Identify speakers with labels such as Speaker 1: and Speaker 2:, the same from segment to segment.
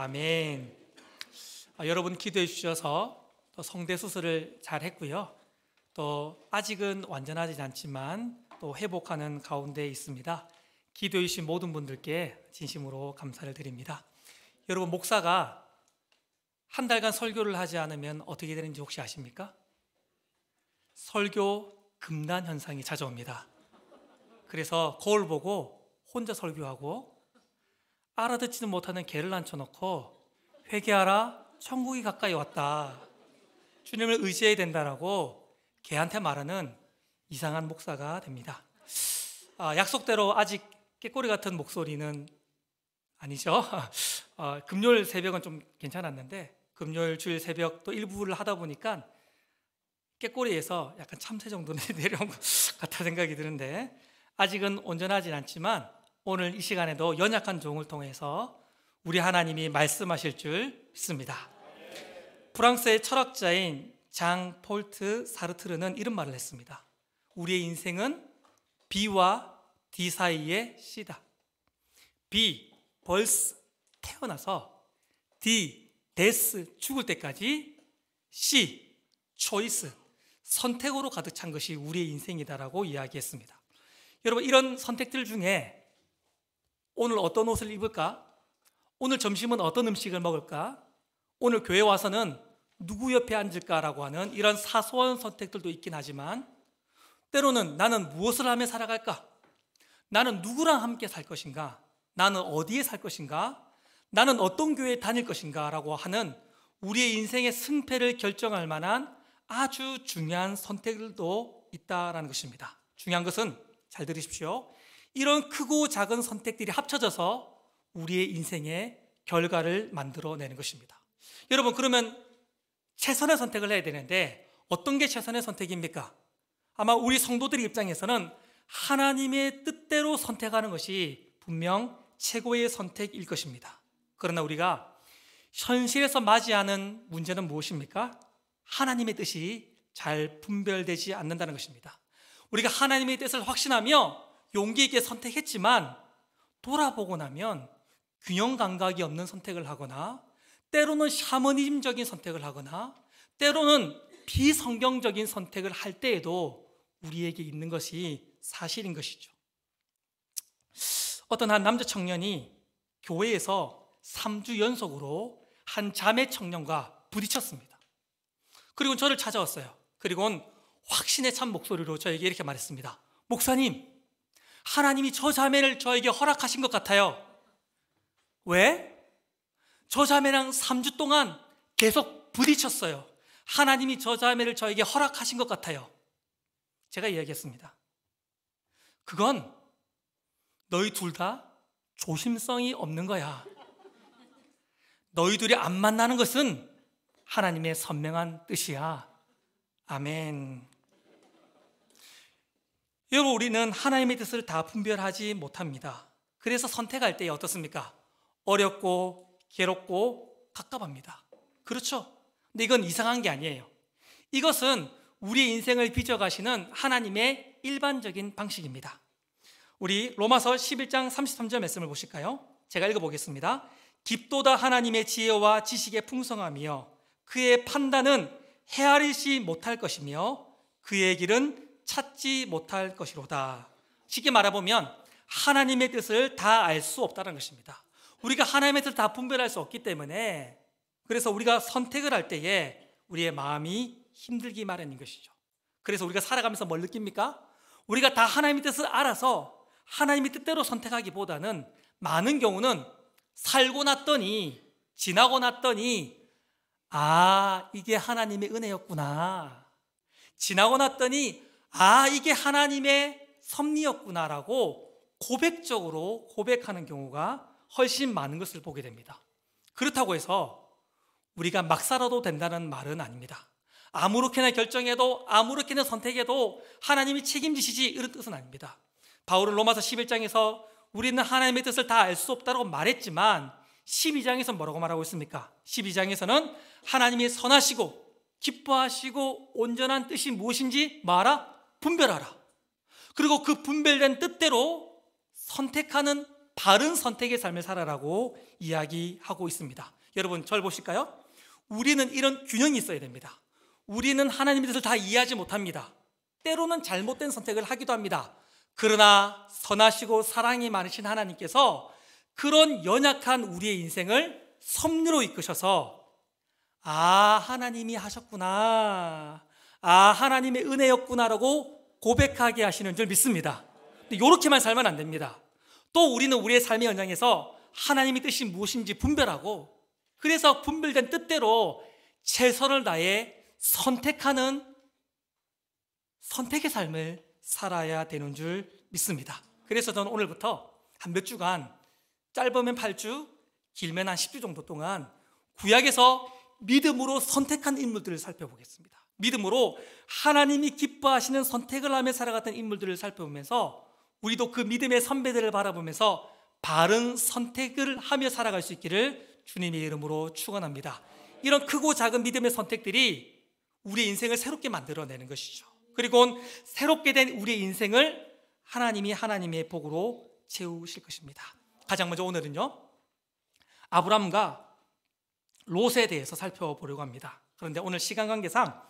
Speaker 1: 아멘. 여러분 기도해 주셔서 또 성대 수술을 잘 했고요. 또 아직은 완전하지 않지만 또 회복하는 가운데 있습니다. 기도해 주신 모든 분들께 진심으로 감사를 드립니다. 여러분, 목사가 한 달간 설교를 하지 않으면 어떻게 되는지 혹시 아십니까? 설교 금단 현상이 찾아옵니다. 그래서 거울 보고 혼자 설교하고 알아듣지는 못하는 개를 앉혀놓고 회개하라, 천국이 가까이 왔다, 주님을 의지해야 된다라고 개한테 말하는 이상한 목사가 됩니다. 약속대로 아직 깨꼬리 같은 목소리는 아니죠. 금요일 새벽은 좀 괜찮았는데 금요일 주일 새벽 또 일부를 하다 보니까 깨꼬리에서 약간 참새 정도는 내려온 것 같아 생각이 드는데, 아직은 온전하진 않지만 오늘 이 시간에도 연약한 종을 통해서 우리 하나님이 말씀하실 줄 믿습니다. 프랑스의 철학자인 장 폴트 사르트르는 이런 말을 했습니다. 우리의 인생은 B와 D 사이의 C다. B, 벌써 태어나서, D, 데스, 죽을 때까지, C, 초이스, 선택으로 가득 찬 것이 우리의 인생이다라고 이야기했습니다. 여러분, 이런 선택들 중에 오늘 어떤 옷을 입을까? 오늘 점심은 어떤 음식을 먹을까? 오늘 교회 와서는 누구 옆에 앉을까라고 하는 이런 사소한 선택들도 있긴 하지만, 때로는 나는 무엇을 하며 살아갈까? 나는 누구랑 함께 살 것인가? 나는 어디에 살 것인가? 나는 어떤 교회에 다닐 것인가? 라고 하는 우리의 인생의 승패를 결정할 만한 아주 중요한 선택들도 있다라는 것입니다. 중요한 것은, 잘 들으십시오, 이런 크고 작은 선택들이 합쳐져서 우리의 인생의 결과를 만들어내는 것입니다. 여러분, 그러면 최선의 선택을 해야 되는데 어떤 게 최선의 선택입니까? 아마 우리 성도들의 입장에서는 하나님의 뜻대로 선택하는 것이 분명 최고의 선택일 것입니다. 그러나 우리가 현실에서 맞이하는 문제는 무엇입니까? 하나님의 뜻이 잘 분별되지 않는다는 것입니다. 우리가 하나님의 뜻을 확신하며 용기 있게 선택했지만 돌아보고 나면 균형 감각이 없는 선택을 하거나, 때로는 샤머니즘적인 선택을 하거나, 때로는 비성경적인 선택을 할 때에도 우리에게 있는 것이 사실인 것이죠. 어떤 한 남자 청년이 교회에서 3주 연속으로 한 자매 청년과 부딪혔습니다. 그리고 저를 찾아왔어요. 그리고는 확신에 찬 목소리로 저에게 이렇게 말했습니다. 목사님, 하나님이 저 자매를 저에게 허락하신 것 같아요. 왜? 저 자매랑 3주 동안 계속 부딪혔어요. 하나님이 저 자매를 저에게 허락하신 것 같아요. 제가 이야기했습니다. 그건 너희 둘 다 조심성이 없는 거야. 너희 둘이 안 만나는 것은 하나님의 선명한 뜻이야. 아멘. 여러분, 우리는 하나님의 뜻을 다 분별하지 못합니다. 그래서 선택할 때 어떻습니까? 어렵고 괴롭고 갑갑합니다. 그렇죠? 근데 이건 이상한 게 아니에요. 이것은 우리의 인생을 빚어가시는 하나님의 일반적인 방식입니다. 우리 로마서 11장 33절 말씀을 보실까요? 제가 읽어보겠습니다. 깊도다 하나님의 지혜와 지식의 풍성함이여 그의 판단은 헤아리지 못할 것이며 그의 길은 찾지 못할 것이로다. 쉽게 말해보면 하나님의 뜻을 다 알 수 없다는 것입니다. 우리가 하나님의 뜻을 다 분별할 수 없기 때문에, 그래서 우리가 선택을 할 때에 우리의 마음이 힘들기 마련인 것이죠. 그래서 우리가 살아가면서 뭘 느낍니까? 우리가 다 하나님의 뜻을 알아서 하나님의 뜻대로 선택하기보다는 많은 경우는 살고 났더니, 지나고 났더니, 이게 하나님의 은혜였구나, 지나고 났더니 이게 하나님의 섭리였구나라고 고백적으로 고백하는 경우가 훨씬 많은 것을 보게 됩니다. 그렇다고 해서 우리가 막 살아도 된다는 말은 아닙니다. 아무렇게나 결정해도, 아무렇게나 선택해도 하나님이 책임지시지, 이런 뜻은 아닙니다. 바울은 로마서 11장에서 우리는 하나님의 뜻을 다 알 수 없다고 말했지만 12장에서 뭐라고 말하고 있습니까? 12장에서는 하나님이 선하시고 기뻐하시고 온전한 뜻이 무엇인지 말아 분별하라. 그리고 그 분별된 뜻대로 선택하는 바른 선택의 삶을 살아라고 이야기하고 있습니다. 여러분, 저를 보실까요? 우리는 이런 균형이 있어야 됩니다. 우리는 하나님의 뜻을 다 이해하지 못합니다. 때로는 잘못된 선택을 하기도 합니다. 그러나 선하시고 사랑이 많으신 하나님께서 그런 연약한 우리의 인생을 섭리로 이끄셔서 하나님이 하셨구나, 하나님의 은혜였구나라고 고백하게 하시는 줄 믿습니다. 근데 이렇게만 살면 안 됩니다. 또 우리는 우리의 삶의 현장에서 하나님의 뜻이 무엇인지 분별하고, 그래서 분별된 뜻대로 최선을 다해 선택하는 선택의 삶을 살아야 되는 줄 믿습니다. 그래서 저는 오늘부터 한 몇 주간, 짧으면 8주, 길면 한 10주 정도 동안 구약에서 믿음으로 선택한 인물들을 살펴보겠습니다. 믿음으로 하나님이 기뻐하시는 선택을 하며 살아갔던 인물들을 살펴보면서 우리도 그 믿음의 선배들을 바라보면서 바른 선택을 하며 살아갈 수 있기를 주님의 이름으로 축원합니다. 이런 크고 작은 믿음의 선택들이 우리의 인생을 새롭게 만들어내는 것이죠. 그리고 새롭게 된 우리의 인생을 하나님이 하나님의 복으로 채우실 것입니다. 가장 먼저 오늘은요, 아브람과 롯에 대해서 살펴보려고 합니다. 그런데 오늘 시간 관계상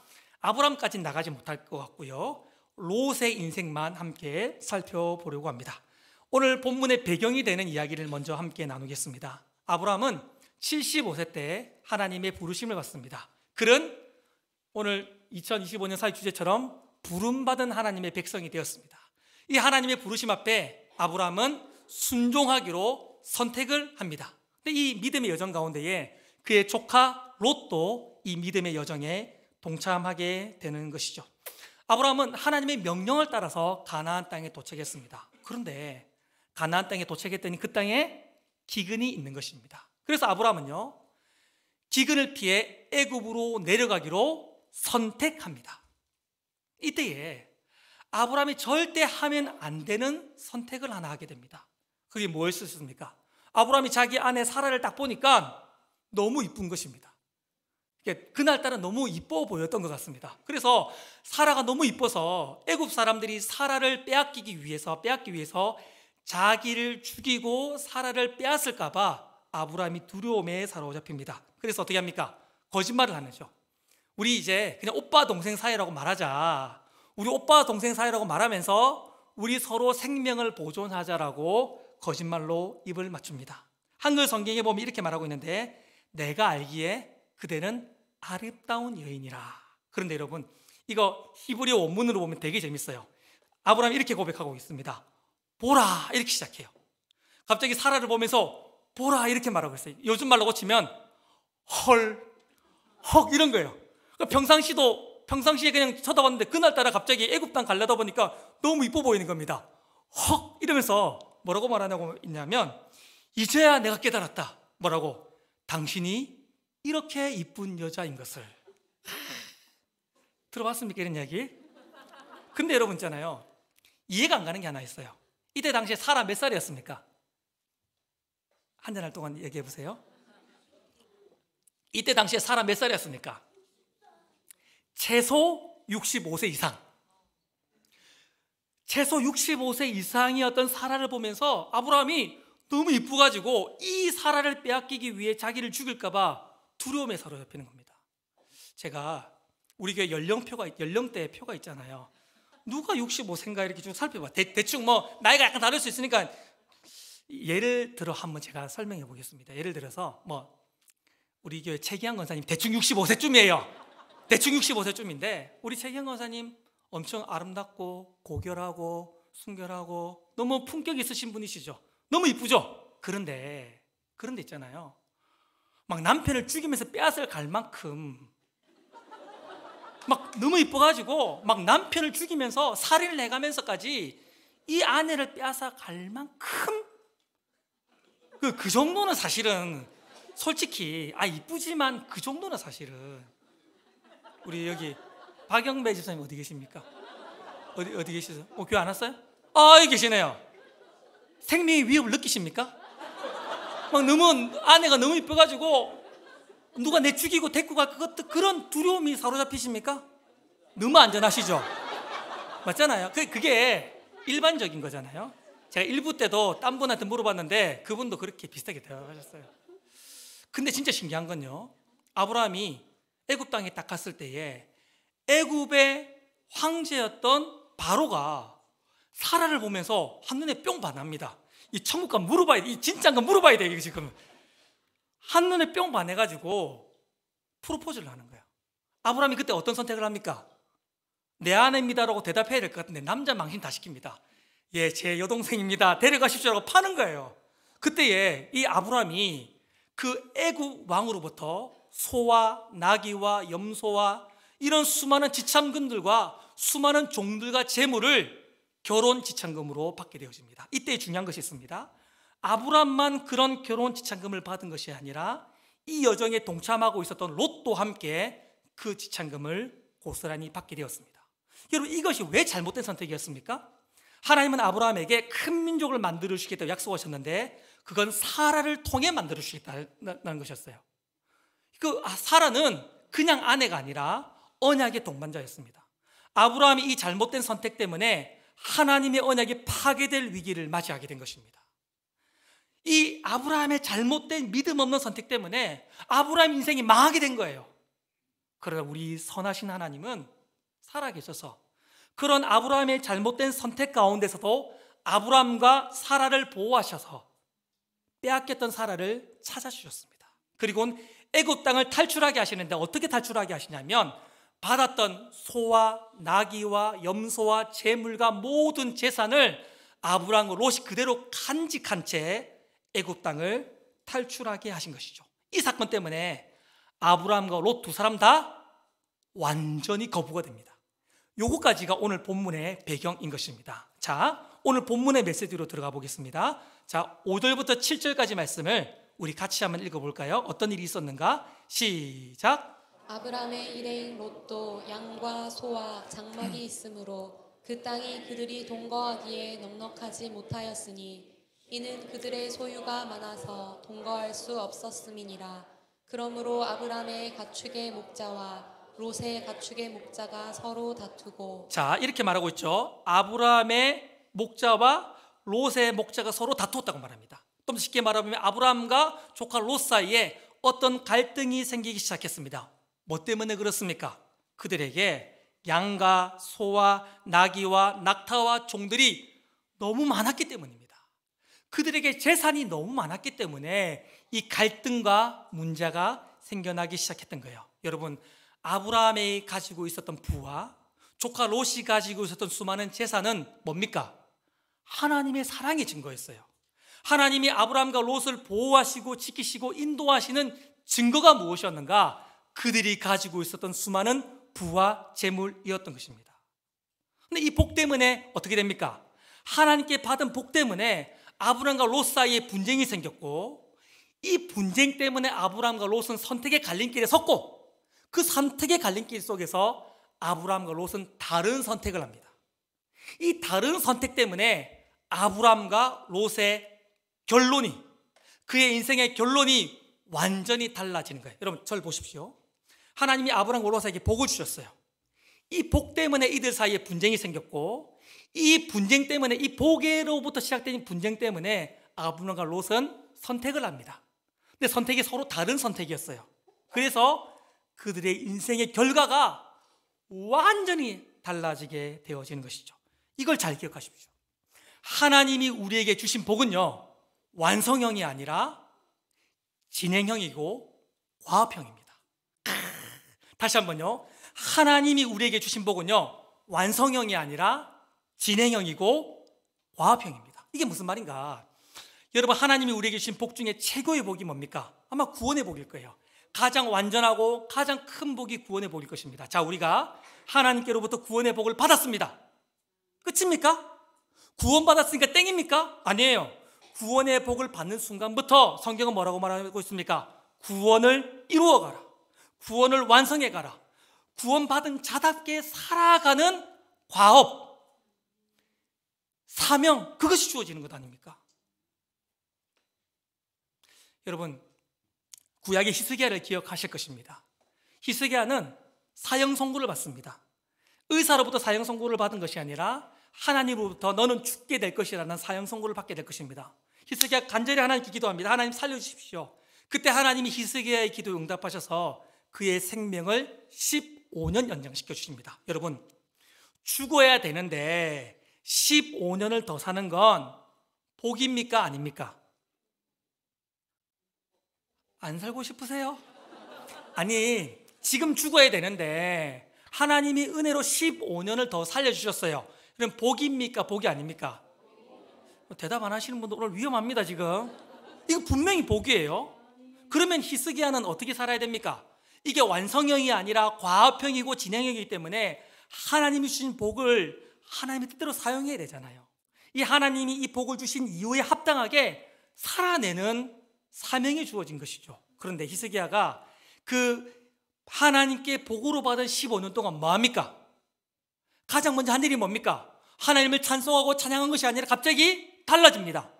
Speaker 1: 아브람까지는 나가지 못할 것 같고요, 롯의 인생만 함께 살펴보려고 합니다. 오늘 본문의 배경이 되는 이야기를 먼저 함께 나누겠습니다. 아브람은 75세 때 하나님의 부르심을 받습니다. 그는 오늘 2025년 사회 주제처럼 부름받은 하나님의 백성이 되었습니다. 이 하나님의 부르심 앞에 아브람은 순종하기로 선택을 합니다. 근데 이 믿음의 여정 가운데에 그의 조카 롯도 이 믿음의 여정에 동참하게 되는 것이죠. 아브람은 하나님의 명령을 따라서 가나안 땅에 도착했습니다. 그런데 가나안 땅에 도착했더니 그 땅에 기근이 있는 것입니다. 그래서 아브람은요, 기근을 피해 애굽으로 내려가기로 선택합니다. 이때에 아브람이 절대 하면 안 되는 선택을 하나 하게 됩니다. 그게 뭐였습니까? 아브람이 자기 아내 사라를 딱 보니까 너무 이쁜 것입니다. 그날따라 너무 이뻐 보였던 것 같습니다. 그래서 사라가 너무 이뻐서 애굽 사람들이 사라를 빼앗기 위해서 자기를 죽이고 사라를 빼앗을까 봐 아브람이 두려움에 사로잡힙니다. 그래서 어떻게 합니까? 거짓말을 하죠. 우리 이제 그냥 오빠 동생 사이라고 말하자. 우리 오빠 동생 사이라고 말하면서 우리 서로 생명을 보존하자라고 거짓말로 입을 맞춥니다. 한글 성경에 보면 이렇게 말하고 있는데, 내가 알기에 그대는 아름다운 여인이라. 그런데 여러분, 이거 히브리어 원문으로 보면 되게 재밌어요. 아브라함이 이렇게 고백하고 있습니다. 보라, 이렇게 시작해요. 갑자기 사라를 보면서 보라, 이렇게 말하고 있어요. 요즘 말로 고치면 헐, 헉, 이런 거예요. 평상시에 그냥 쳐다봤는데 그날따라 갑자기 애굽 땅 가려다 보니까 너무 이뻐 보이는 겁니다. 헉, 이러면서 뭐라고 말하냐고 있냐면, 이제야 내가 깨달았다. 뭐라고? 당신이 이렇게 이쁜 여자인 것을. 들어봤습니까, 이런 이야기? 근데 여러분 있잖아요, 이해가 안 가는 게 하나 있어요. 이때 당시에 사라 몇 살이었습니까? 한잔할 동안 얘기해 보세요. 이때 당시에 사라 몇 살이었습니까? 최소 65세 이상. 최소 65세 이상이었던 사라를 보면서 아브라함이 너무 이쁘가지고 이 사라를 빼앗기기 위해 자기를 죽일까 봐 두려움에 사로잡히는 겁니다. 제가 우리 교회 연령대 표가 있잖아요. 누가 65세인가 이렇게 좀 살펴봐. 대충 뭐 나이가 약간 다를 수 있으니까 예를 들어 한번 제가 설명해 보겠습니다. 예를 들어서 뭐 우리 교회 최기한 권사님 대충 65세쯤이에요. 대충 65세쯤인데 우리 최기한 권사님 엄청 아름답고 고결하고 순결하고 너무 품격 있으신 분이시죠. 너무 이쁘죠. 그런데 있잖아요, 막 남편을 죽이면서 빼앗을 갈 만큼 막 너무 이뻐가지고 막 남편을 죽이면서 살인을 해가면서까지 이 아내를 빼앗아 갈 만큼 그 정도는 사실은 솔직히 이쁘지만 그 정도는 사실은. 우리 여기 박영배 집사님 어디 계십니까? 어디 계시죠? 교회 안 왔어요? 여기 계시네요. 생명의 위협을 느끼십니까? 막 너무 아내가 너무 이뻐가지고 누가 내 죽이고 데리고 갈 그런 두려움이 사로잡히십니까? 너무 안전하시죠? 맞잖아요. 그게 일반적인 거잖아요. 제가 1부 때도 딴 분한테 물어봤는데 그분도 그렇게 비슷하게 대답하셨어요. 근데 진짜 신기한 건요, 아브라함이 애굽 땅에 딱 갔을 때에 애굽의 황제였던 바로가 사라를 보면서 한눈에 뿅 반합니다. 이 천국 가면 물어봐야 돼, 이 진짜인가 물어봐야 돼. 이게 지금 한눈에 뿅 반해가지고 프로포즈를 하는 거예요. 아브라함이 그때 어떤 선택을 합니까? 내 아내입니다라고 대답해야 될 것 같은데 남자 망신 다 시킵니다. 예, 제 여동생입니다, 데려가십시오라고 파는 거예요. 그때에 이 아브라함이 그 애굽 왕으로부터 소와 나귀와 염소와 이런 수많은 지참금들과 수많은 종들과 재물을 결혼 지참금으로 받게 되어집니다. 이때 중요한 것이 있습니다. 아브라함만 그런 결혼 지참금을 받은 것이 아니라 이 여정에 동참하고 있었던 롯도 함께 그 지참금을 고스란히 받게 되었습니다. 여러분, 이것이 왜 잘못된 선택이었습니까? 하나님은 아브라함에게 큰 민족을 만들어 주시겠다고 약속하셨는데 그건 사라를 통해 만들어 주시겠다는 것이었어요. 사라는 그냥 아내가 아니라 언약의 동반자였습니다. 아브라함이 이 잘못된 선택 때문에 하나님의 언약이 파괴될 위기를 맞이하게 된 것입니다. 이 아브라함의 잘못된 믿음 없는 선택 때문에 아브라함 인생이 망하게 된 거예요. 그러나 우리 선하신 하나님은 살아계셔서 그런 아브라함의 잘못된 선택 가운데서도 아브라함과 사라를 보호하셔서 빼앗겼던 사라를 찾아주셨습니다. 그리고 애굽 땅을 탈출하게 하시는데 어떻게 탈출하게 하시냐면 받았던 소와 나귀와 염소와 재물과 모든 재산을 아브라함과 롯이 그대로 간직한 채 애굽 땅을 탈출하게 하신 것이죠. 이 사건 때문에 아브라함과 롯 두 사람 다 완전히 거부가 됩니다. 요거까지가 오늘 본문의 배경인 것입니다. 자, 오늘 본문의 메시지로 들어가 보겠습니다. 자, 5절부터 7절까지 말씀을 우리 같이 한번 읽어볼까요? 어떤 일이 있었는가? 시작.
Speaker 2: 아브라함의 일행 롯도 양과 소와 장막이 있으므로 그 땅이 그들이 동거하기에 넉넉하지 못하였으니 이는 그들의 소유가 많아서 동거할 수 없었음이니라. 그러므로 아브라함의 가축의 목자와 롯의 가축의 목자가 서로 다투고.
Speaker 1: 자, 이렇게 말하고 있죠. 아브라함의 목자와 롯의 목자가 서로 다투었다고 말합니다. 좀 쉽게 말하면 아브라함과 조카 롯 사이에 어떤 갈등이 생기기 시작했습니다. 뭐 때문에 그렇습니까? 그들에게 양과 소와 나귀와 낙타와 종들이 너무 많았기 때문입니다. 그들에게 재산이 너무 많았기 때문에 이 갈등과 문제가 생겨나기 시작했던 거예요. 여러분, 아브라함이 가지고 있었던 부와 조카 롯이 가지고 있었던 수많은 재산은 뭡니까? 하나님의 사랑의 증거였어요. 하나님이 아브라함과 롯을 보호하시고 지키시고 인도하시는 증거가 무엇이었는가? 그들이 가지고 있었던 수많은 부와 재물이었던 것입니다. 근데 이 복 때문에 어떻게 됩니까? 하나님께 받은 복 때문에 아브라함과 롯 사이에 분쟁이 생겼고, 이 분쟁 때문에 아브라함과 롯은 선택의 갈림길에 섰고, 그 선택의 갈림길 속에서 아브라함과 롯은 다른 선택을 합니다. 이 다른 선택 때문에 아브라함과 롯의 결론이, 그의 인생의 결론이 완전히 달라지는 거예요. 여러분, 저를 보십시오. 하나님이 아브라함과 롯에게 복을 주셨어요. 이 복 때문에 이들 사이에 분쟁이 생겼고, 이 분쟁 때문에, 이 복에로부터 시작된 분쟁 때문에 아브라함과 롯은 선택을 합니다. 근데 선택이 서로 다른 선택이었어요. 그래서 그들의 인생의 결과가 완전히 달라지게 되어지는 것이죠. 이걸 잘 기억하십시오. 하나님이 우리에게 주신 복은요, 완성형이 아니라 진행형이고 과업형입니다. 다시 한번요. 하나님이 우리에게 주신 복은요, 완성형이 아니라 진행형이고 과업형입니다. 이게 무슨 말인가? 여러분, 하나님이 우리에게 주신 복 중에 최고의 복이 뭡니까? 아마 구원의 복일 거예요. 가장 완전하고 가장 큰 복이 구원의 복일 것입니다. 자, 우리가 하나님께로부터 구원의 복을 받았습니다. 끝입니까? 구원받았으니까 땡입니까? 아니에요. 구원의 복을 받는 순간부터 성경은 뭐라고 말하고 있습니까? 구원을 이루어가라. 구원을 완성해가라. 구원받은 자답게 살아가는 과업, 사명, 그것이 주어지는 것 아닙니까? 여러분, 구약의 히스기야를 기억하실 것입니다. 히스기야는 사형 선고를 받습니다. 의사로부터 사형 선고를 받은 것이 아니라 하나님으로부터 너는 죽게 될 것이라는 사형 선고를 받게 될 것입니다. 히스기야 간절히 하나님께 기도합니다. 하나님 살려주십시오. 그때 하나님이 히스기야의 기도에 응답하셔서 그의 생명을 15년 연장시켜 주십니다. 여러분, 죽어야 되는데 15년을 더 사는 건 복입니까? 아닙니까? 안 살고 싶으세요? 아니, 지금 죽어야 되는데 하나님이 은혜로 15년을 더 살려주셨어요. 그럼 복입니까? 복이 아닙니까? 대답 안 하시는 분들 오늘 위험합니다. 지금 이거 분명히 복이에요. 그러면 히스기야는 어떻게 살아야 됩니까? 이게 완성형이 아니라 과업형이고 진행형이기 때문에 하나님이 주신 복을 하나님의 뜻대로 사용해야 되잖아요. 이 하나님이 이 복을 주신 이유에 합당하게 살아내는 사명이 주어진 것이죠. 그런데 히스기야가 그 하나님께 복으로 받은 15년 동안 뭐합니까? 가장 먼저 한 일이 뭡니까? 하나님을 찬송하고 찬양한 것이 아니라 갑자기 달라집니다.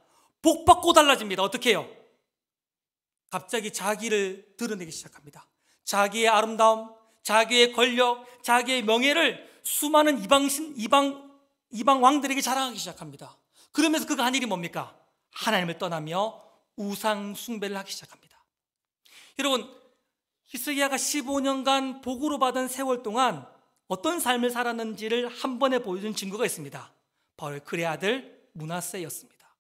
Speaker 1: 복 받고 달라집니다. 어떻게 해요? 갑자기 자기를 드러내기 시작합니다. 자기의 아름다움, 자기의 권력, 자기의 명예를 수많은 이방 왕들에게 자랑하기 시작합니다. 그러면서 그가 한 일이 뭡니까? 하나님을 떠나며 우상 숭배를 하기 시작합니다. 여러분, 히스기야가 15년간 복으로 받은 세월 동안 어떤 삶을 살았는지를 한 번에 보여준 증거가 있습니다. 바로 그의 아들 므낫세였습니다.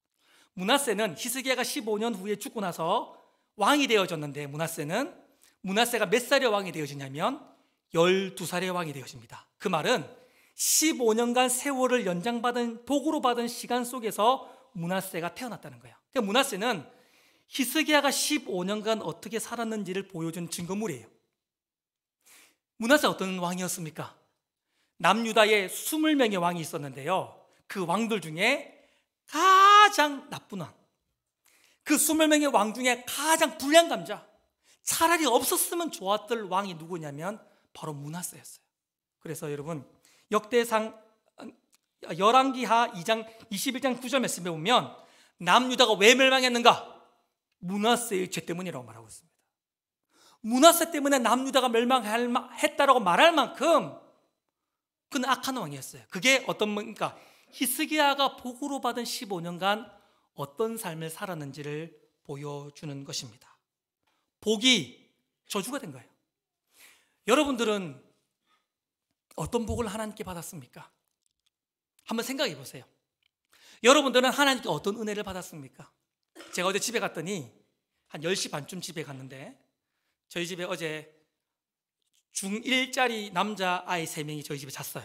Speaker 1: 므낫세는 히스기야가 15년 후에 죽고 나서 왕이 되어졌는데, 므낫세가 몇 살에 왕이 되어지냐면 12살에 왕이 되어집니다. 그 말은 15년간 세월을 연장받은 복으로 받은 시간 속에서 므낫세가 태어났다는 거예요. 그러니까 므낫세는 히스기야가 15년간 어떻게 살았는지를 보여준 증거물이에요. 므낫세가 어떤 왕이었습니까? 남유다에 20명의 왕이 있었는데요, 그 왕들 중에 가장 나쁜 왕, 그 20명의 왕 중에 가장 불량 감자, 차라리 없었으면 좋았을 왕이 누구냐면 바로 므낫세였어요. 그래서 여러분, 역대상 열왕기하 2장 21장 9절 말씀에 보면 남유다가 왜 멸망했는가? 므낫세의 죄 때문이라고 말하고 있습니다. 므낫세 때문에 남유다가 멸망했다라고 말할 만큼 그는 악한 왕이었어요. 그게 어떤 겁니까? 히스기야가 복으로 받은 15년간 어떤 삶을 살았는지를 보여주는 것입니다. 복이 저주가 된 거예요. 여러분들은 어떤 복을 하나님께 받았습니까? 한번 생각해 보세요. 여러분들은 하나님께 어떤 은혜를 받았습니까? 제가 어제 집에 갔더니 한 10시 반쯤 집에 갔는데 저희 집에 어제 중1짜리 남자아이 3명이 저희 집에 잤어요.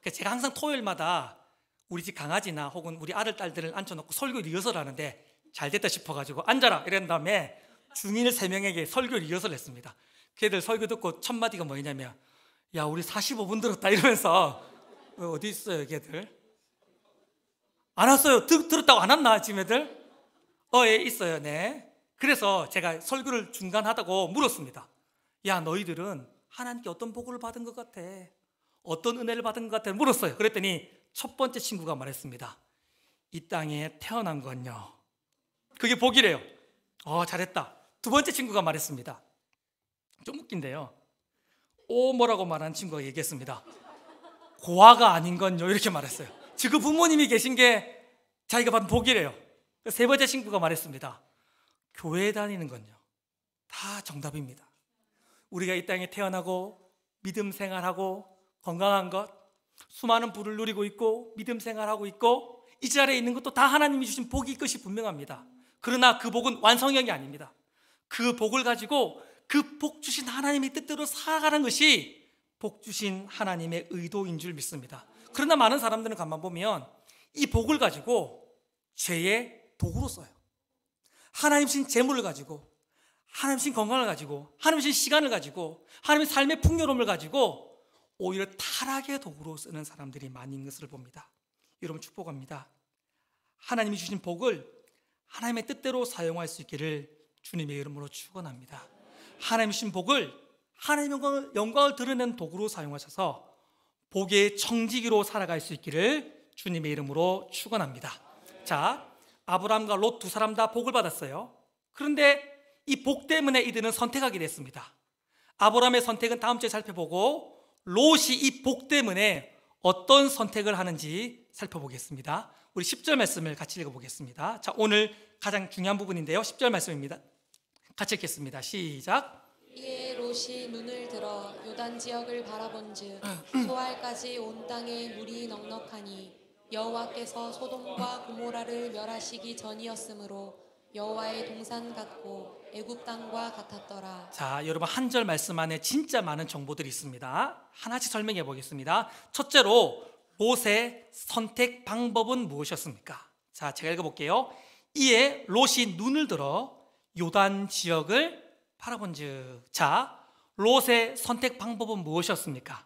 Speaker 1: 그래서 제가 항상 토요일마다 우리 집 강아지나 혹은 우리 아들, 딸들을 앉혀놓고 설교 리허설 하는데 잘 됐다 싶어가지고 앉아라 이런 다음에 중1 3명에게 설교 리허설을 했습니다. 걔들 설교 듣고 첫 마디가 뭐냐면 야, 우리 45분 들었다 이러면서 어디 있어요 걔들? 안 왔어요. 들었다고 안 왔나 지금 애들? 예, 있어요. 네. 그래서 제가 설교를 중단하다고 물었습니다. 야, 너희들은 하나님께 어떤 복을 받은 것 같아? 어떤 은혜를 받은 것 같아? 물었어요. 그랬더니 첫 번째 친구가 말했습니다. 이 땅에 태어난 건요, 그게 복이래요. 잘했다. 두 번째 친구가 말했습니다. 좀 웃긴데요, 뭐라고 말하는 친구가 얘기했습니다. 고아가 아닌 건요, 이렇게 말했어요. 지금 부모님이 계신 게 자기가 받은 복이래요. 세 번째 친구가 말했습니다. 교회 다니는 건요, 다 정답입니다. 우리가 이 땅에 태어나고 믿음 생활하고 건강한 것, 수많은 부를 누리고 있고 믿음 생활하고 있고 이 자리에 있는 것도 다 하나님이 주신 복일 것이 분명합니다. 그러나 그 복은 완성형이 아닙니다. 그 복을 가지고 그 복 주신 하나님의 뜻대로 살아가는 것이 복 주신 하나님의 의도인 줄 믿습니다. 그러나 많은 사람들은 가만 보면 이 복을 가지고 죄의 도구로 써요. 하나님 주신 재물을 가지고, 하나님 주신 건강을 가지고, 하나님 주신 시간을 가지고, 하나님의 삶의 풍요로움을 가지고 오히려 타락의 도구로 쓰는 사람들이 많은 것을 봅니다. 여러분, 축복합니다. 하나님이 주신 복을 하나님의 뜻대로 사용할 수 있기를 주님의 이름으로 축원합니다. 하나님이 주신 복을 하나님의 영광을 드러내는 도구로 사용하셔서 복의 청지기로 살아갈 수 있기를 주님의 이름으로 축원합니다. 자, 아브라함과 롯 두 사람 다 복을 받았어요. 그런데 이 복 때문에 이들은 선택하게 됐습니다. 아브라함의 선택은 다음 주에 살펴보고, 롯이 이 복 때문에 어떤 선택을 하는지 살펴보겠습니다. 우리 10절 말씀을 같이 읽어보겠습니다. 자, 오늘 가장 중요한 부분인데요. 10절 말씀입니다. 같이 읽겠습니다. 시작.
Speaker 2: 이에 롯이 눈을 들어 요단 지역을 바라본즉 소알까지 온 땅에 물이 넉넉하니 여호와께서 소돔과 고모라를 멸하시기 전이었으므로 여호와의 동산 같고 애굽 땅과 같았더라.
Speaker 1: 자, 여러분 한 절 말씀 안에 진짜 많은 정보들이 있습니다. 하나씩 설명해 보겠습니다. 첫째로 롯의 선택 방법은 무엇이었습니까? 자, 제가 읽어볼게요. 이에 롯이 눈을 들어 요단 지역을 바라본즉. 자, 롯의 선택 방법은 무엇이었습니까?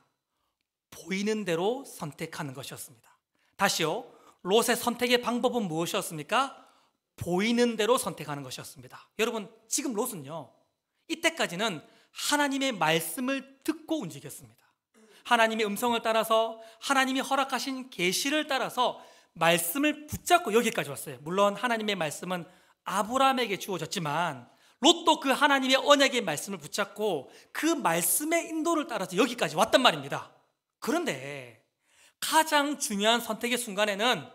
Speaker 1: 보이는 대로 선택하는 것이었습니다. 다시요. 롯의 선택의 방법은 무엇이었습니까? 보이는 대로 선택하는 것이었습니다. 여러분, 지금 롯은요, 이때까지는 하나님의 말씀을 듣고 움직였습니다. 하나님의 음성을 따라서, 하나님이 허락하신 계시를 따라서 말씀을 붙잡고 여기까지 왔어요. 물론 하나님의 말씀은 아브라함에게 주어졌지만 롯도 그 하나님의 언약의 말씀을 붙잡고 그 말씀의 인도를 따라서 여기까지 왔단 말입니다. 그런데 가장 중요한 선택의 순간에는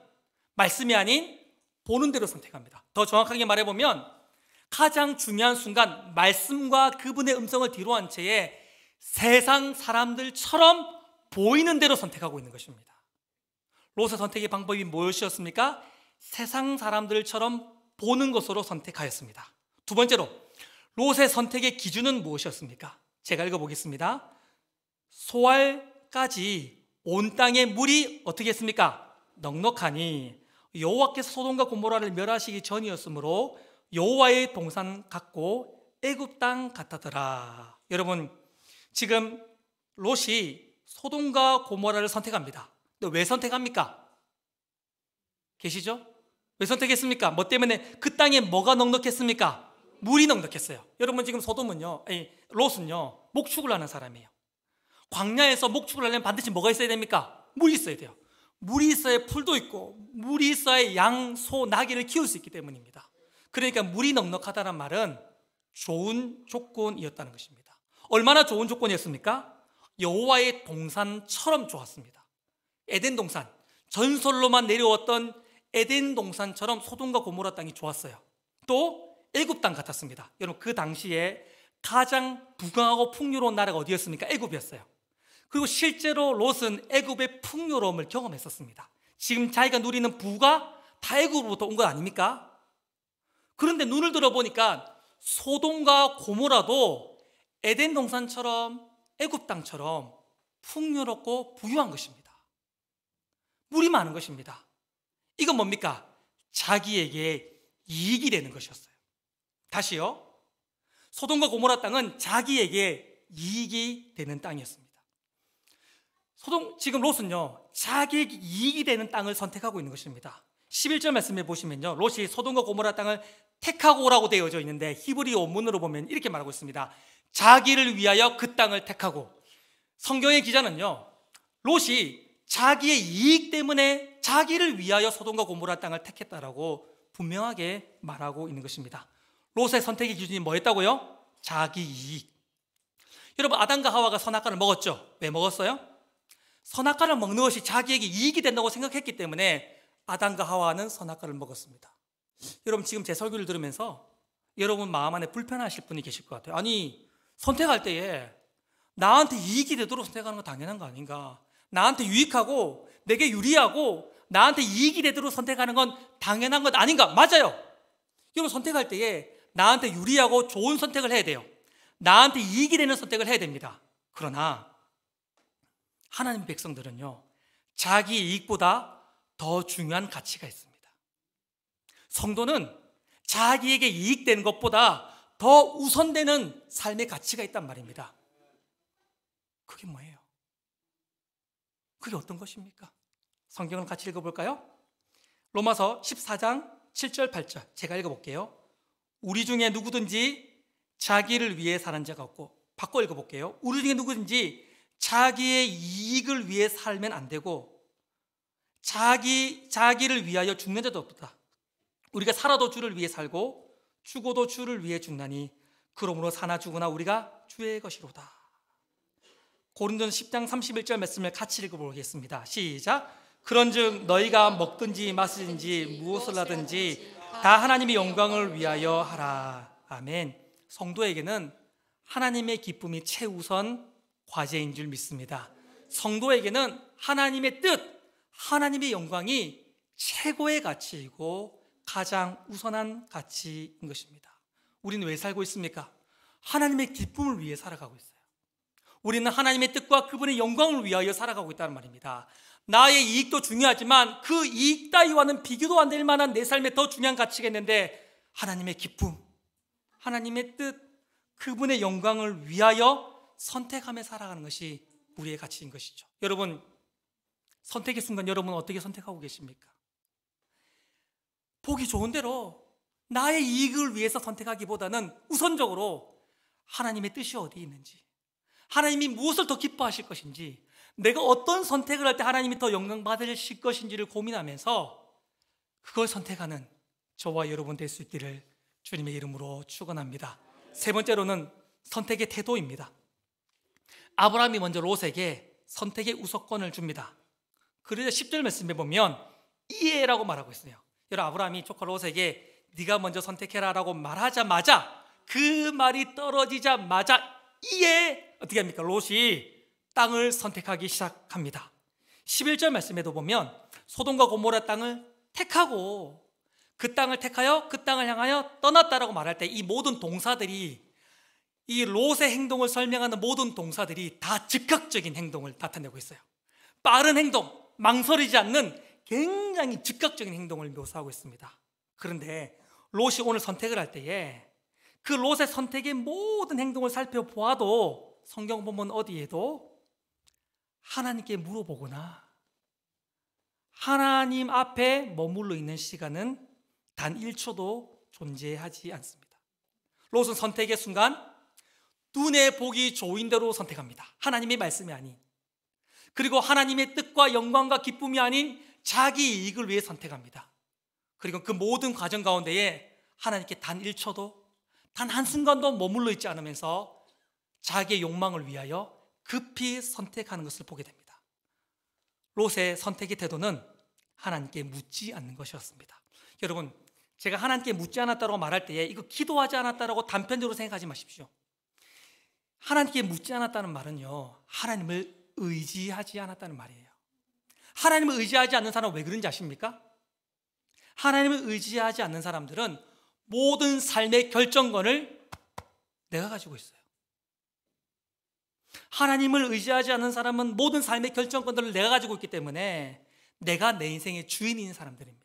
Speaker 1: 말씀이 아닌 보는 대로 선택합니다. 더 정확하게 말해보면 가장 중요한 순간, 말씀과 그분의 음성을 뒤로 한 채에 세상 사람들처럼 보이는 대로 선택하고 있는 것입니다. 롯의 선택의 방법이 무엇이었습니까? 세상 사람들처럼 보는 것으로 선택하였습니다. 두 번째로 롯의 선택의 기준은 무엇이었습니까? 제가 읽어보겠습니다. 소알까지 온 땅의 물이 어떻게 했습니까? 넉넉하니 여호와께서 소돔과 고모라를 멸하시기 전이었으므로 여호와의 동산 같고 애굽 땅 같았더라. 여러분, 지금 롯이 소돔과 고모라를 선택합니다. 근데 왜 선택합니까? 계시죠? 왜 선택했습니까? 뭐 때문에? 그 땅에 뭐가 넉넉했습니까? 물이 넉넉했어요. 여러분, 지금 소돔은요, 롯은요, 목축을 하는 사람이에요. 광야에서 목축을 하려면 반드시 뭐가 있어야 됩니까? 물이 있어야 돼요. 물이 있어야 풀도 있고 물이 있어야 양, 소, 나귀를 키울 수 있기 때문입니다. 그러니까 물이 넉넉하다는 말은 좋은 조건이었다는 것입니다. 얼마나 좋은 조건이었습니까? 여호와의 동산처럼 좋았습니다. 에덴 동산, 전설로만 내려왔던 에덴 동산처럼 소돔과 고모라 땅이 좋았어요. 또 애굽 땅 같았습니다. 여러분, 그 당시에 가장 부강하고 풍요로운 나라가 어디였습니까? 애굽이었어요. 그리고 실제로 롯은 애굽의 풍요로움을 경험했었습니다. 지금 자기가 누리는 부가 다 애굽으로부터 온 것 아닙니까? 그런데 눈을 들어보니까 소돔과 고모라도 에덴 동산처럼 애굽 땅처럼 풍요롭고 부유한 것입니다. 물이 많은 것입니다. 이건 뭡니까? 자기에게 이익이 되는 것이었어요. 다시요. 소돔과 고모라 땅은 자기에게 이익이 되는 땅이었습니다. 지금 롯은요, 자기에게 이익이 되는 땅을 선택하고 있는 것입니다. 11절 말씀에 보시면요, 롯이 소돔과 고모라 땅을 택하고 오라고 되어져 있는데 히브리 원문으로 보면 이렇게 말하고 있습니다. 자기를 위하여 그 땅을 택하고. 성경의 기자는요, 롯이 자기의 이익 때문에 자기를 위하여 소돔과 고모라 땅을 택했다라고 분명하게 말하고 있는 것입니다. 롯의 선택의 기준이 뭐였다고요? 자기 이익. 여러분, 아담과 하와가 선악과를 먹었죠? 왜 먹었어요? 선악과를 먹는 것이 자기에게 이익이 된다고 생각했기 때문에 아담과 하와는 선악과를 먹었습니다. 여러분, 지금 제 설교를 들으면서 여러분 마음 안에 불편하실 분이 계실 것 같아요. 아니, 선택할 때에 나한테 이익이 되도록 선택하는 건 당연한 거 아닌가? 나한테 유익하고 내게 유리하고 나한테 이익이 되도록 선택하는 건 당연한 것 아닌가? 맞아요. 여러분, 선택할 때에 나한테 유리하고 좋은 선택을 해야 돼요. 나한테 이익이 되는 선택을 해야 됩니다. 그러나 하나님 백성들은요, 자기 이익보다 더 중요한 가치가 있습니다. 성도는 자기에게 이익되는 것보다 더 우선되는 삶의 가치가 있단 말입니다. 그게 뭐예요? 그게 어떤 것입니까? 성경을 같이 읽어볼까요? 로마서 14장 7절 8절 제가 읽어볼게요. 우리 중에 누구든지 자기를 위해 사는 자가 없고, 바꿔 읽어볼게요. 우리 중에 누구든지 자기의 이익을 위해 살면 안 되고 자기를 위하여 죽는 자도 없다. 우리가 살아도 주를 위해 살고 죽어도 주를 위해 죽나니 그러므로 사나 죽으나 우리가 주의 것이로다. 고린도전서 10장 31절 말씀을 같이 읽어보겠습니다. 시작. 그런즉 너희가 먹든지 마시든지 무엇을 하든지 다 하나님의 영광을 위하여 하라. 아멘. 성도에게는 하나님의 기쁨이 최우선 과제인 줄 믿습니다. 성도에게는 하나님의 뜻, 하나님의 영광이 최고의 가치이고 가장 우선한 가치인 것입니다. 우리는 왜 살고 있습니까? 하나님의 기쁨을 위해 살아가고 있어요. 우리는 하나님의 뜻과 그분의 영광을 위하여 살아가고 있다는 말입니다. 나의 이익도 중요하지만 그 이익 따위와는 비교도 안 될 만한 내 삶에 더 중요한 가치가 있는데, 하나님의 기쁨, 하나님의 뜻, 그분의 영광을 위하여 선택하며 살아가는 것이 우리의 가치인 것이죠. 여러분, 선택의 순간 여러분 어떻게 선택하고 계십니까? 보기 좋은 대로 나의 이익을 위해서 선택하기보다는 우선적으로 하나님의 뜻이 어디 있는지, 하나님이 무엇을 더 기뻐하실 것인지, 내가 어떤 선택을 할 때 하나님이 더 영광 받으실 것인지를 고민하면서 그걸 선택하는 저와 여러분 될 수 있기를 주님의 이름으로 축원합니다. 세 번째로는 선택의 태도입니다. 아브라함이 먼저 롯에게 선택의 우선권을 줍니다. 그래서 10절 말씀에 보면 이해라고 말하고 있어요. 여러분, 아브라함이 조카 롯에게 네가 먼저 선택해라 라고 말하자마자, 그 말이 떨어지자마자 이에 어떻게 합니까? 롯이 땅을 선택하기 시작합니다. 11절 말씀에도 보면 소돔과 고모라 땅을 택하고 그 땅을 택하여 그 땅을 향하여 떠났다라고 말할 때 이 모든 동사들이, 이 롯의 행동을 설명하는 모든 동사들이 다 즉각적인 행동을 나타내고 있어요. 빠른 행동, 망설이지 않는 굉장히 즉각적인 행동을 묘사하고 있습니다. 그런데 롯이 오늘 선택을 할 때에 그 롯의 선택의 모든 행동을 살펴보아도 성경 보면 어디에도 하나님께 물어보거나 하나님 앞에 머물러 있는 시간은 단 1초도 존재하지 않습니다. 롯은 선택의 순간 눈에 보기 좋은 대로 선택합니다. 하나님의 말씀이 아닌, 그리고 하나님의 뜻과 영광과 기쁨이 아닌 자기 이익을 위해 선택합니다. 그리고 그 모든 과정 가운데에 하나님께 단 1초도, 단 한순간도 머물러 있지 않으면서 자기의 욕망을 위하여 급히 선택하는 것을 보게 됩니다. 롯의 선택의 태도는 하나님께 묻지 않는 것이었습니다. 여러분, 제가 하나님께 묻지 않았다고 말할 때에 이거 기도하지 않았다고 단편적으로 생각하지 마십시오. 하나님께 묻지 않았다는 말은요, 하나님을 의지하지 않았다는 말이에요. 하나님을 의지하지 않는 사람은 왜 그런지 아십니까? 하나님을 의지하지 않는 사람들은 모든 삶의 결정권을 내가 가지고 있어요. 하나님을 의지하지 않는 사람은 모든 삶의 결정권들을 내가 가지고 있기 때문에 내가 내 인생의 주인인 사람들입니다.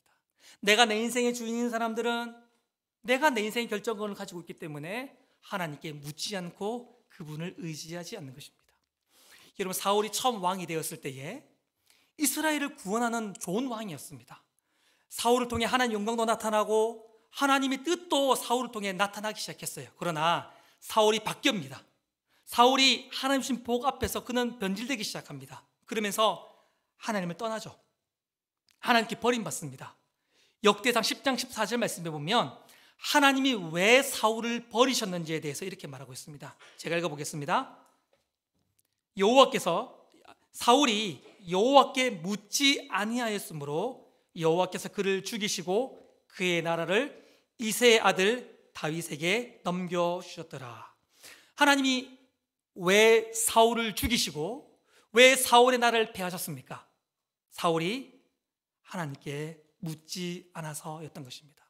Speaker 1: 내가 내 인생의 주인인 사람들은 내가 내 인생의 결정권을 가지고 있기 때문에 하나님께 묻지 않고 그분을 의지하지 않는 것입니다. 여러분, 사울이 처음 왕이 되었을 때에 이스라엘을 구원하는 좋은 왕이었습니다. 사울을 통해 하나님 영광도 나타나고 하나님의 뜻도 사울을 통해 나타나기 시작했어요. 그러나 사울이 바뀝니다. 사울이 하나님 주신 복 앞에서 그는 변질되기 시작합니다. 그러면서 하나님을 떠나죠. 하나님께 버림받습니다. 역대상 10장 14절 말씀에 보면 하나님이 왜 사울을 버리셨는지에 대해서 이렇게 말하고 있습니다. 제가 읽어보겠습니다. 여호와께서, 사울이 여호와께 묻지 아니하였으므로 여호와께서 그를 죽이시고 그의 나라를 이새의 아들 다윗에게 넘겨주셨더라. 하나님이 왜 사울을 죽이시고 왜 사울의 나라를 패하셨습니까? 사울이 하나님께 묻지 않아서였던 것입니다.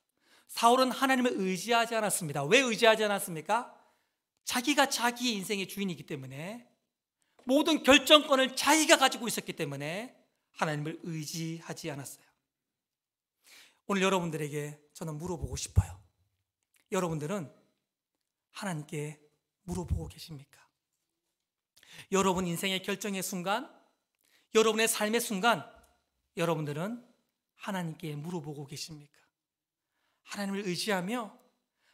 Speaker 1: 사울은 하나님을 의지하지 않았습니다. 왜 의지하지 않았습니까? 자기가 자기 인생의 주인이기 때문에, 모든 결정권을 자기가 가지고 있었기 때문에 하나님을 의지하지 않았어요. 오늘 여러분들에게 저는 물어보고 싶어요. 여러분들은 하나님께 물어보고 계십니까? 여러분 인생의 결정의 순간, 여러분의 삶의 순간, 여러분들은 하나님께 물어보고 계십니까? 하나님을 의지하며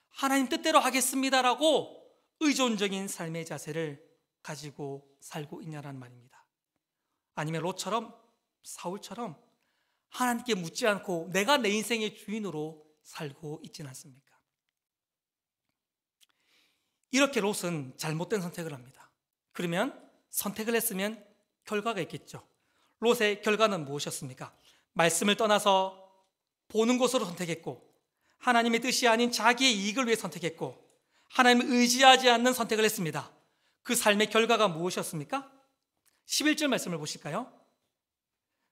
Speaker 1: 하나님 뜻대로 하겠습니다라고 의존적인 삶의 자세를 가지고 살고 있냐는 말입니다. 아니면 롯처럼, 사울처럼 하나님께 묻지 않고 내가 내 인생의 주인으로 살고 있지는 않습니까? 이렇게 롯은 잘못된 선택을 합니다. 그러면 선택을 했으면 결과가 있겠죠. 롯의 결과는 무엇이었습니까? 말씀을 떠나서 보는 것으로 선택했고, 하나님의 뜻이 아닌 자기의 이익을 위해 선택했고, 하나님을 의지하지 않는 선택을 했습니다. 그 삶의 결과가 무엇이었습니까? 11절 말씀을 보실까요?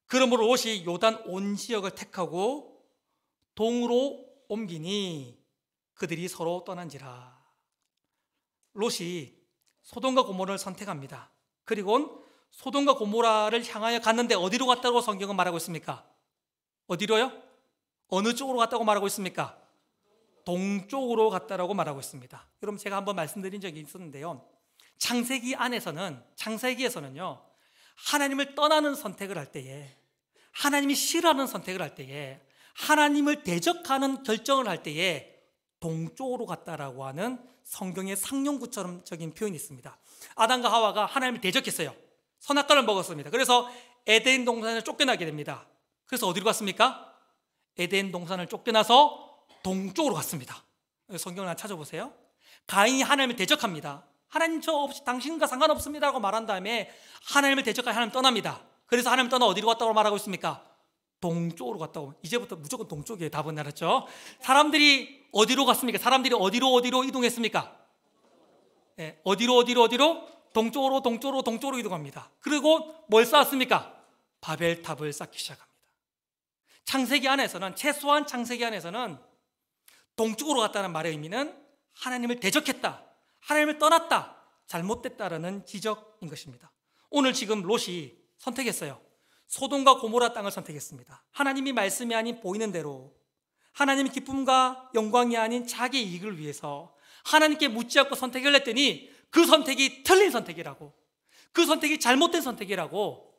Speaker 1: 그러므로 롯이 요단 온 지역을 택하고 동으로 옮기니 그들이 서로 떠난지라. 롯이 소돔과 고모라를 선택합니다. 그리고 소돔과 고모라를 향하여 갔는데 어디로 갔다고 성경은 말하고 있습니까? 어디로요? 어느 쪽으로 갔다고 말하고 있습니까? 동쪽으로 갔다라고 말하고 있습니다. 여러분, 제가 한번 말씀드린 적이 있었는데요, 창세기에서는요, 하나님을 떠나는 선택을 할 때에, 하나님이 싫어하는 선택을 할 때에, 하나님을 대적하는 결정을 할 때에 동쪽으로 갔다라고 하는 성경의 상용구처럼적인 표현이 있습니다. 아담과 하와가 하나님을 대적했어요. 선악과를 먹었습니다. 그래서 에덴 동산을 쫓겨나게 됩니다. 그래서 어디로 갔습니까? 에덴 동산을 쫓겨나서 동쪽으로 갔습니다. 성경을 찾아보세요. 가인이 하나님을 대적합니다. 하나님 저 없이 당신과 상관없습니다 라고 말한 다음에 하나님을 대적하여 하나님 떠납니다. 그래서 하나님 떠나 어디로 갔다고 말하고 있습니까? 동쪽으로 갔다고. 이제부터 무조건 동쪽이에요. 답은 알았죠? 사람들이 어디로 갔습니까? 사람들이 어디로 이동했습니까? 네, 어디로? 동쪽으로 이동합니다. 그리고 뭘 쌓았습니까? 바벨탑을 쌓기 시작합니다. 최소한 창세기 안에서는 동쪽으로 갔다는 말의 의미는 하나님을 대적했다, 하나님을 떠났다, 잘못됐다라는 지적인 것입니다. 오늘 지금 롯이 선택했어요. 소돔과 고모라 땅을 선택했습니다. 하나님이 말씀이 아닌 보이는 대로, 하나님의 기쁨과 영광이 아닌 자기 이익을 위해서 하나님께 묻지 않고 선택을 했더니 그 선택이 틀린 선택이라고, 그 선택이 잘못된 선택이라고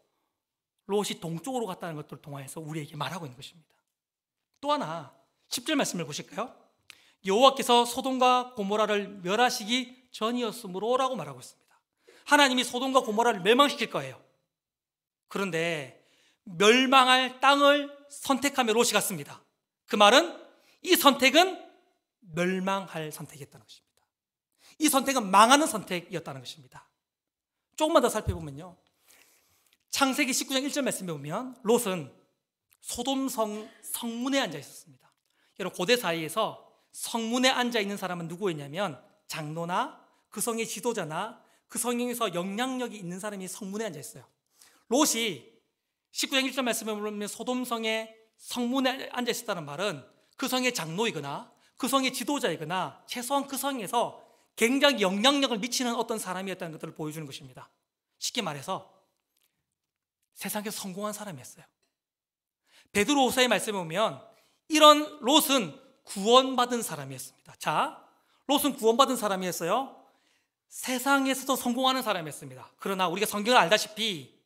Speaker 1: 롯이 동쪽으로 갔다는 것들을 통해서 우리에게 말하고 있는 것입니다. 또 하나 10절 말씀을 보실까요? 여호와께서 소돔과 고모라를 멸하시기 전이었으므로 라고 말하고 있습니다. 하나님이 소돔과 고모라를 멸망시킬 거예요. 그런데 멸망할 땅을 선택하며 롯이 갔습니다. 그 말은 이 선택은 멸망할 선택이었다는 것입니다. 이 선택은 망하는 선택이었다는 것입니다. 조금만 더 살펴보면요, 창세기 19장 1절 말씀에 보면 롯은 소돔 성문에 앉아 있었습니다. 여러분, 고대 사이에서 성문에 앉아 있는 사람은 누구였냐면 장로나 그 성의 지도자나 그 성에서 영향력이 있는 사람이 성문에 앉아 있어요. 롯이 19장 1절 말씀에 보면 소돔성의 성문에 앉아 있었다는 말은 그 성의 장로이거나 그 성의 지도자이거나 최소한 그 성에서 굉장히 영향력을 미치는 어떤 사람이었다는 것들을 보여주는 것입니다. 쉽게 말해서 세상에서 성공한 사람이었어요. 베드로후서의 말씀에 보면 이런 롯은 구원받은 사람이었습니다. 자, 롯은 구원받은 사람이었어요. 세상에서도 성공하는 사람이었습니다. 그러나 우리가 성경을 알다시피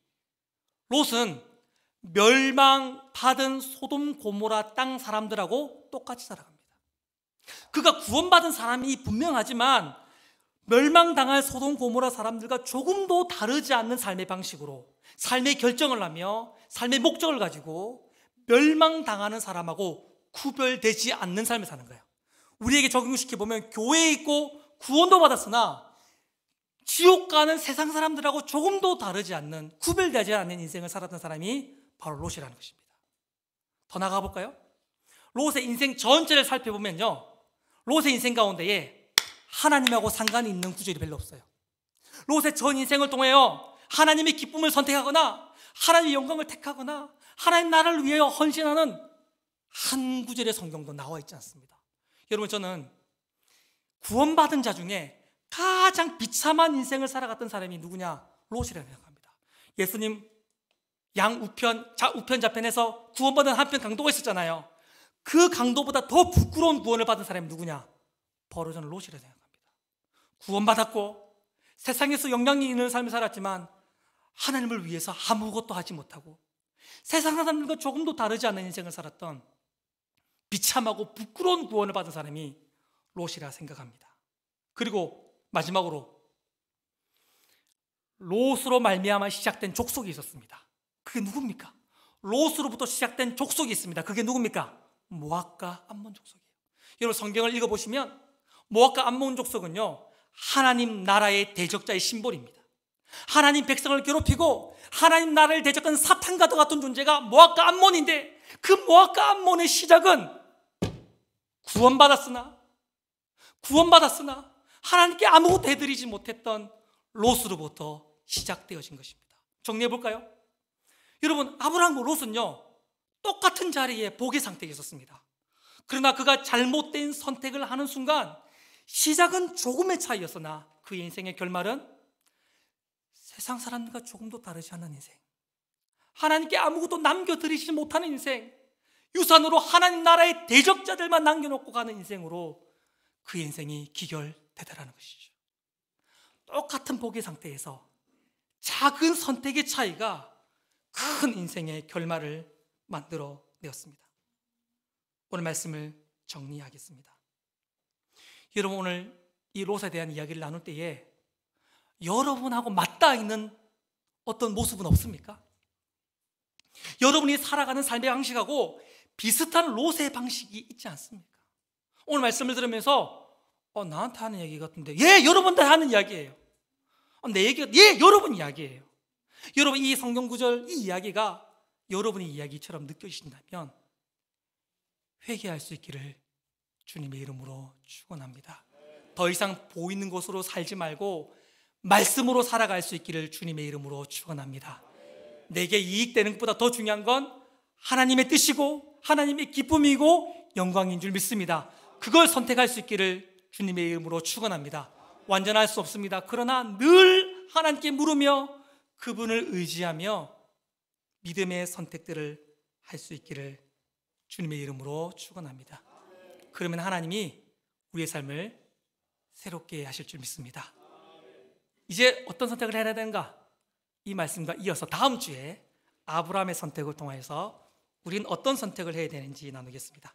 Speaker 1: 롯은 멸망받은 소돔 고모라 땅 사람들하고 똑같이 살아갑니다. 그가 구원받은 사람이 분명하지만 멸망당할 소돔 고모라 사람들과 조금도 다르지 않는 삶의 방식으로 삶의 결정을 하며 삶의 목적을 가지고 멸망당하는 사람하고 구별되지 않는 삶을 사는 거예요. 우리에게 적용시켜보면 교회에 있고 구원도 받았으나 지옥 가는 세상 사람들하고 조금도 다르지 않는, 구별되지 않는 인생을 살았던 사람이 바로 롯이라는 것입니다. 더 나아가 볼까요? 롯의 인생 전체를 살펴보면요, 롯의 인생 가운데에 하나님하고 상관이 있는 구절이 별로 없어요. 롯의 전 인생을 통하여 하나님의 기쁨을 선택하거나 하나님의 영광을 택하거나 하나님 나라를 위하여 헌신하는 한 구절의 성경도 나와 있지 않습니다. 여러분, 저는 구원받은 자 중에 가장 비참한 인생을 살아갔던 사람이 누구냐? 롯이라고 생각합니다. 예수님 우편 좌편에서 구원받은 한편 강도가 있었잖아요. 그 강도보다 더 부끄러운 구원을 받은 사람이 누구냐? 바로 저는 롯이라고 생각합니다. 구원받았고 세상에서 영향이 있는 삶을 살았지만 하나님을 위해서 아무것도 하지 못하고 세상 사람들과 조금도 다르지 않는 인생을 살았던 비참하고 부끄러운 구원을 받은 사람이 롯이라 생각합니다. 그리고 마지막으로 롯으로 말미암아 시작된 족속이 있었습니다. 그게 누굽니까? 롯으로부터 시작된 족속이 있습니다. 그게 누굽니까? 모압과 암몬 족속이에요. 여러분, 성경을 읽어보시면 모압과 암몬 족속은요, 하나님 나라의 대적자의 심볼입니다. 하나님 백성을 괴롭히고 하나님 나라를 대적한 사탄과도 같은 존재가 모압과 암몬인데, 그 모압과 암몬의 시작은 구원받았으나 하나님께 아무것도 해드리지 못했던 롯으로부터 시작되어진 것입니다. 정리해 볼까요? 여러분, 아브라함과 롯은요 똑같은 자리에 복의 상태에 있었습니다. 그러나 그가 잘못된 선택을 하는 순간 시작은 조금의 차이였으나 그의 인생의 결말은 세상 사람들과 조금도 다르지 않은 인생, 하나님께 아무것도 남겨드리지 못하는 인생, 유산으로 하나님 나라의 대적자들만 남겨놓고 가는 인생으로 그 인생이 기결되더라는 것이죠. 똑같은 복의 상태에서 작은 선택의 차이가 큰 인생의 결말을 만들어내었습니다. 오늘 말씀을 정리하겠습니다. 여러분, 오늘 이 롯에 대한 이야기를 나눌 때에 여러분하고 맞닿아 있는 어떤 모습은 없습니까? 여러분이 살아가는 삶의 방식하고 비슷한 롯의 방식이 있지 않습니까? 오늘 말씀을 들으면서 나한테 하는 이야기 같은데, 예, 여러분들 하는 이야기예요. 내 얘기가, 예, 여러분 이야기예요. 여러분, 이 성경 구절, 이 이야기가 여러분의 이야기처럼 느껴지신다면 회개할 수 있기를 주님의 이름으로 축원합니다. 더 이상 보이는 것으로 살지 말고 말씀으로 살아갈 수 있기를 주님의 이름으로 축원합니다. 내게 이익되는 것보다 더 중요한 건 하나님의 뜻이고 하나님의 기쁨이고 영광인 줄 믿습니다. 그걸 선택할 수 있기를 주님의 이름으로 축원합니다. 완전할 수 없습니다. 그러나 늘 하나님께 물으며 그분을 의지하며 믿음의 선택들을 할 수 있기를 주님의 이름으로 축원합니다. 그러면 하나님이 우리의 삶을 새롭게 하실 줄 믿습니다. 이제 어떤 선택을 해야 되는가? 이 말씀과 이어서 다음 주에 아브라함의 선택을 통해서 우리는 어떤 선택을 해야 되는지 나누겠습니다.